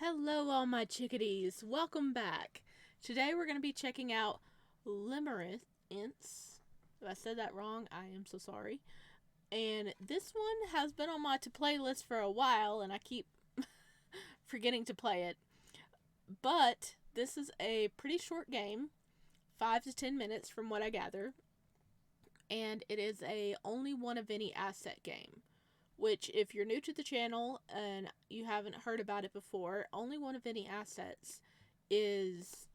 Hello all my chickadees, welcome back. Today we're going to be checking out Limerence. If I said that wrong, I am so sorry. And this one has been on my to play list for a while and I keep forgetting to play it. But this is a pretty short game, 5 to 10 minutes from what I gather. And it is a only one of any asset game. Which, if you're new to the channel and you haven't heard about it before, only one of any assets is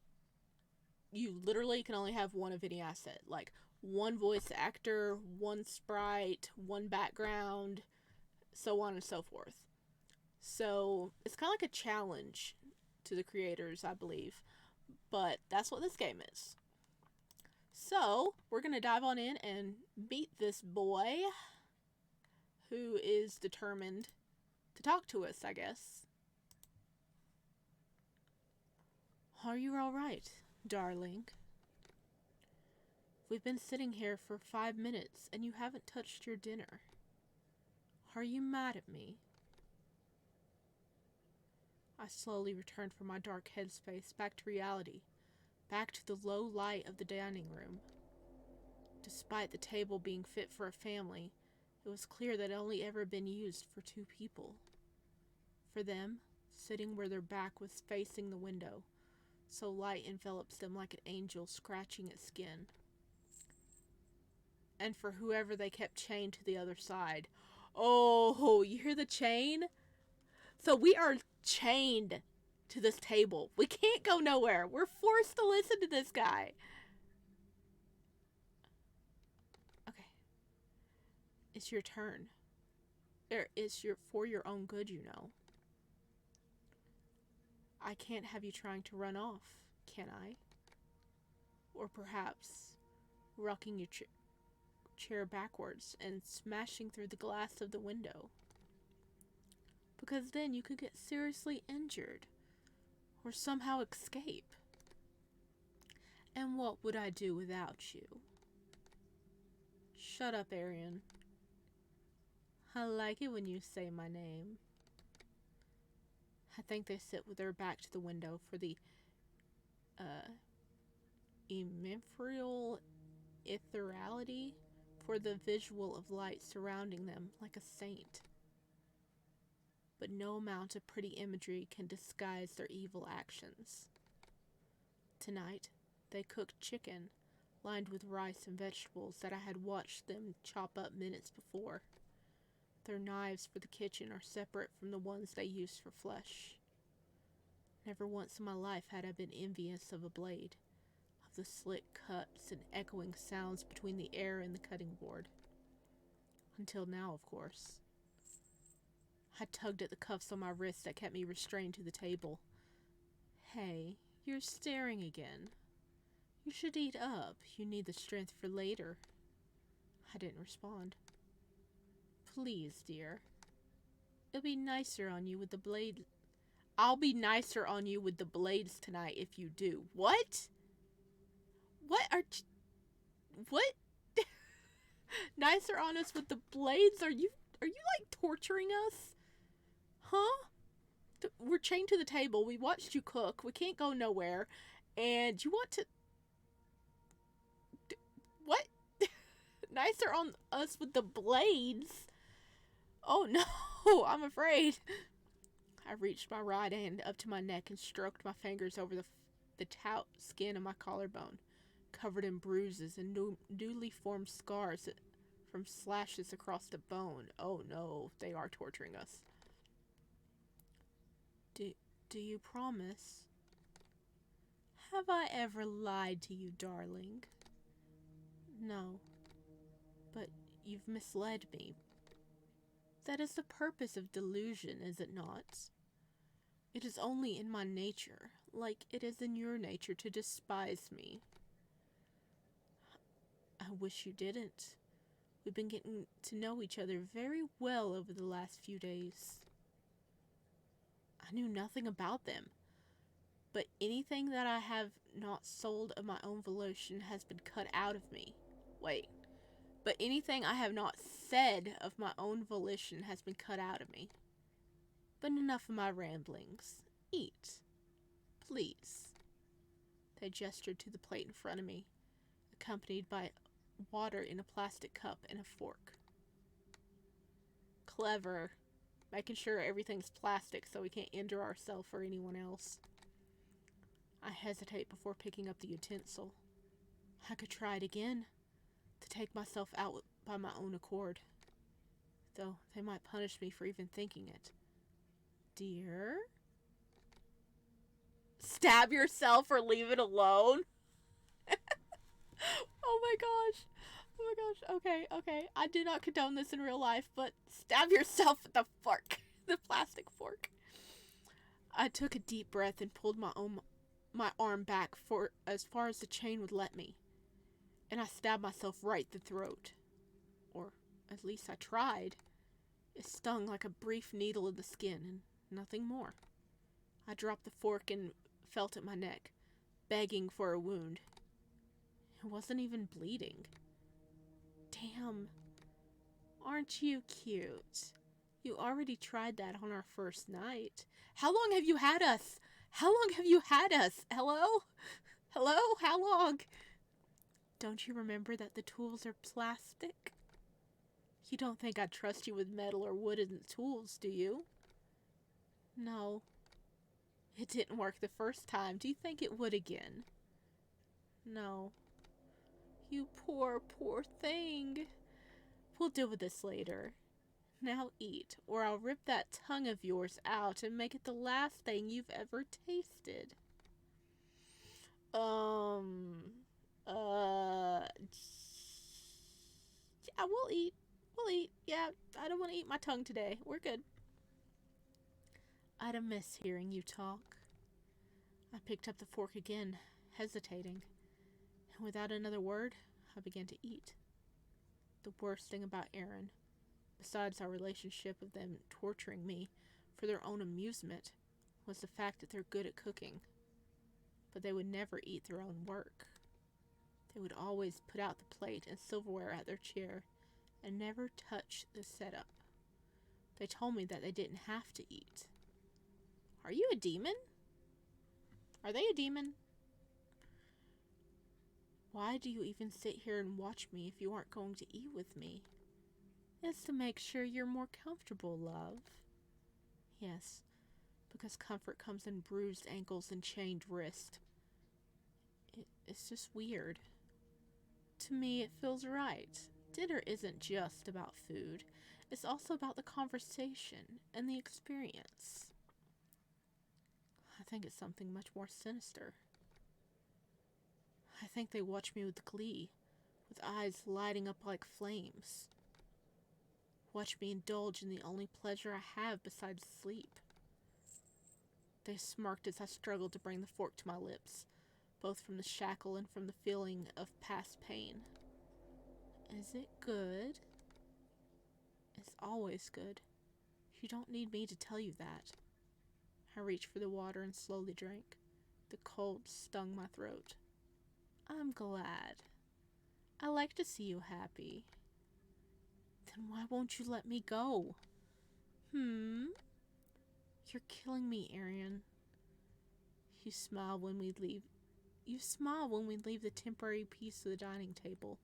you literally can only have one of any asset. Like one voice actor, one sprite, one background, so on and so forth. So it's kind of like a challenge to the creators, I believe. But that's what this game is. So we're going to dive on in and beat this boy who is determined to talk to us, I guess. Are you all right, darling? We've been sitting here for 5 minutes and you haven't touched your dinner. Are you mad at me? I slowly returned from my dark headspace back to reality, back to the low light of the dining room. Despite the table being fit for a family, it was clear that it only ever been used for 2 people. For them, sitting where their back was facing the window, so light envelops them like an angel scratching its skin. And for whoever they kept chained to the other side. Oh, you hear the chain? So we are chained to this table. We can't go nowhere. We're forced to listen to this guy. Okay. It's your turn. It's for your own good, you know. I can't have you trying to run off, can I? Or perhaps rocking your chair backwards and smashing through the glass of the window. Because then you could get seriously injured or somehow escape. And what would I do without you? Shut up, Arian. I like it when you say my name. I think they sit with their back to the window for the ephemeral ethereality, for the visual of light surrounding them like a saint. But no amount of pretty imagery can disguise their evil actions. Tonight, they cooked chicken lined with rice and vegetables that I had watched them chop up minutes before. Their knives for the kitchen are separate from the ones they use for flesh. Never once in my life had I been envious of a blade, of the slick cuts and echoing sounds between the air and the cutting board. Until now, of course. I tugged at the cuffs on my wrist that kept me restrained to the table. Hey, you're staring again. You should eat up. You need the strength for later. I didn't respond. Please, dear. It'll be nicer on you with the blade. I'll be nicer on you with the blades tonight if you do. What? What? Nicer on us with the blades? Are you like torturing us? Huh? We're chained to the table. We watched you cook. We can't go nowhere. And you want to... What? Nicer on us with the blades? Oh no, I'm afraid. I reached my right hand up to my neck and stroked my fingers over the taut skin of my collarbone, covered in bruises and newly formed scars from slashes across the bone. Oh no, they are torturing us. Do you promise? Have I ever lied to you, darling? No, but you've misled me. That is the purpose of delusion, is it not? It is only in my nature, like it is in your nature, to despise me. I wish you didn't. We've been getting to know each other very well over the last few days. I knew nothing about them, but anything that I have not sold of my own volition has been cut out of me. Wait. But anything I have not said of my own volition has been cut out of me. But enough of my ramblings. Eat. Please. They gestured to the plate in front of me, accompanied by water in a plastic cup and a fork. Clever. Making sure everything's plastic so we can't injure ourselves or anyone else. I hesitate before picking up the utensil. I could try it again, to take myself out by my own accord. Though they might punish me for even thinking it. Dear? Stab yourself or leave it alone? Oh my gosh. Oh my gosh. Okay. I do not condone this in real life, but stab yourself with the fork. The plastic fork. I took a deep breath and pulled my arm back for as far as the chain would let me. And I stabbed myself right in the throat. Or at least I tried. It stung like a brief needle in the skin and nothing more. I dropped the fork and felt at my neck, begging for a wound. It wasn't even bleeding. Damn. Aren't you cute? You already tried that on our first night. How long have you had us? How long have you had us? Hello? Hello? How long? Don't you remember that the tools are plastic? You don't think I'd trust you with metal or wooden tools, do you? No. It didn't work the first time. Do you think it would again? No. You poor thing. We'll deal with this later. Now eat, or I'll rip that tongue of yours out and make it the last thing you've ever tasted. Yeah, we'll eat. Yeah, I don't want to eat my tongue today. We're good. I'd miss hearing you talk. I picked up the fork again, hesitating. And without another word, I began to eat. The worst thing about Aaron, besides our relationship of them torturing me for their own amusement, was the fact that they're good at cooking. But they would never eat their own work. They would always put out the plate and silverware at their chair and never touch the setup. They told me that they didn't have to eat. Are you a demon? Are they a demon? Why do you even sit here and watch me if you aren't going to eat with me? It's to make sure you're more comfortable, love. Yes, because comfort comes in bruised ankles and chained wrists. It's just weird. To me, it feels right. Dinner isn't just about food. It's also about the conversation and the experience. I think it's something much more sinister. I think they watch me with glee, with eyes lighting up like flames. Watch me indulge in the only pleasure I have besides sleep. They smirked as I struggled to bring the fork to my lips, both from the shackle and from the feeling of past pain. Is it good? It's always good. You don't need me to tell you that. I reached for the water and slowly drank. The cold stung my throat. I'm glad. I like to see you happy. Then why won't you let me go? You're killing me, Arian. You smile when we leave the temporary piece of the dining table,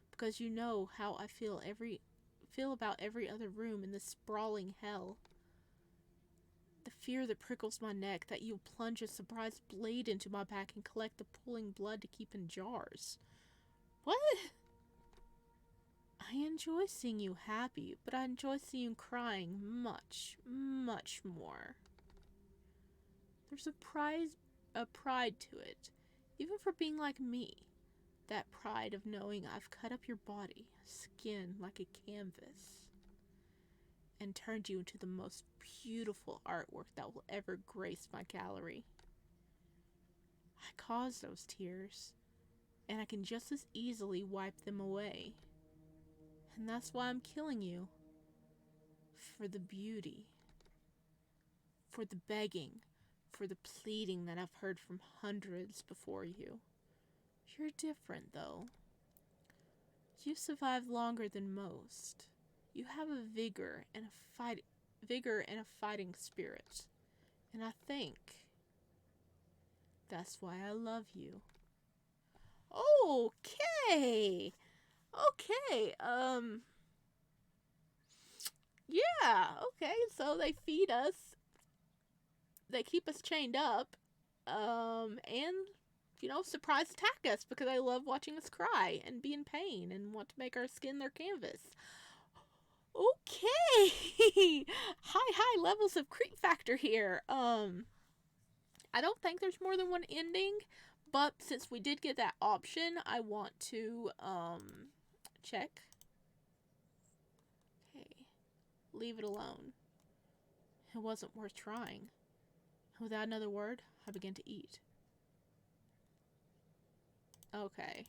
because you know how I feel about every other room in this sprawling hell. The fear that prickles my neck that you'll plunge a surprise blade into my back and collect the pooling blood to keep in jars. What? I enjoy seeing you happy, but I enjoy seeing you crying much, much more. There's a pride to it, even for being like me. That pride of knowing I've cut up your body, skin like a canvas, and turned you into the most beautiful artwork that will ever grace my gallery. I caused those tears, and I can just as easily wipe them away. And that's why I'm killing you. For the beauty. For the begging. For the pleading that I've heard from hundreds before you. You're different, though. You survived longer than most. You have a vigor and a fighting spirit. And I think That's why I love you. Okay. Okay. Yeah. Okay. So they feed us. They keep us chained up. And surprise attack us because I love watching us cry and be in pain and want to make our skin their canvas. Okay. High levels of creep factor here. I don't think there's more than one ending, but since we did get that option, I want to check. Okay. Leave it alone. It wasn't worth trying. Without another word, I began to eat. Okay.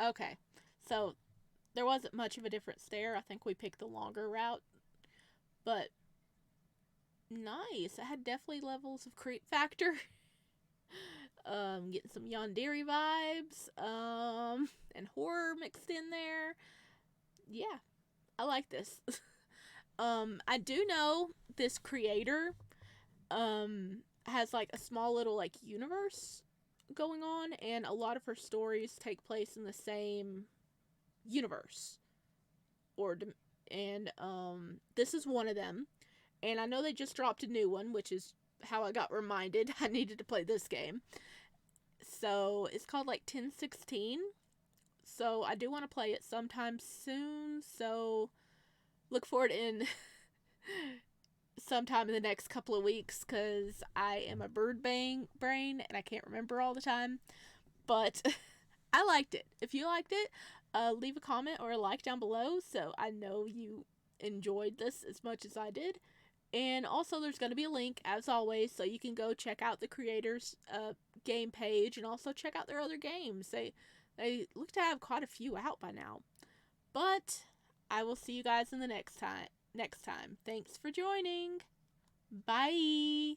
Okay. So there wasn't much of a difference there. I think we picked the longer route. But nice. It had definitely levels of creep factor. Getting some Yandere vibes. And horror mixed in there. Yeah, I like this. I do know this creator has like a small little like universe going on, and a lot of her stories take place in the same universe. And this is one of them. And I know they just dropped a new one, which is how I got reminded I needed to play this game. So it's called like 1016. So I do want to play it sometime soon. So look for it in sometime in the next couple of weeks because I am a brain and I can't remember all the time. But I liked it. If you liked it, leave a comment or a like down below so I know you enjoyed this as much as I did. And also there's going to be a link as always so you can go check out the creators game page and also check out their other games. They look to have quite a few out by now. But I will see you guys in the next time. Thanks for joining. Bye.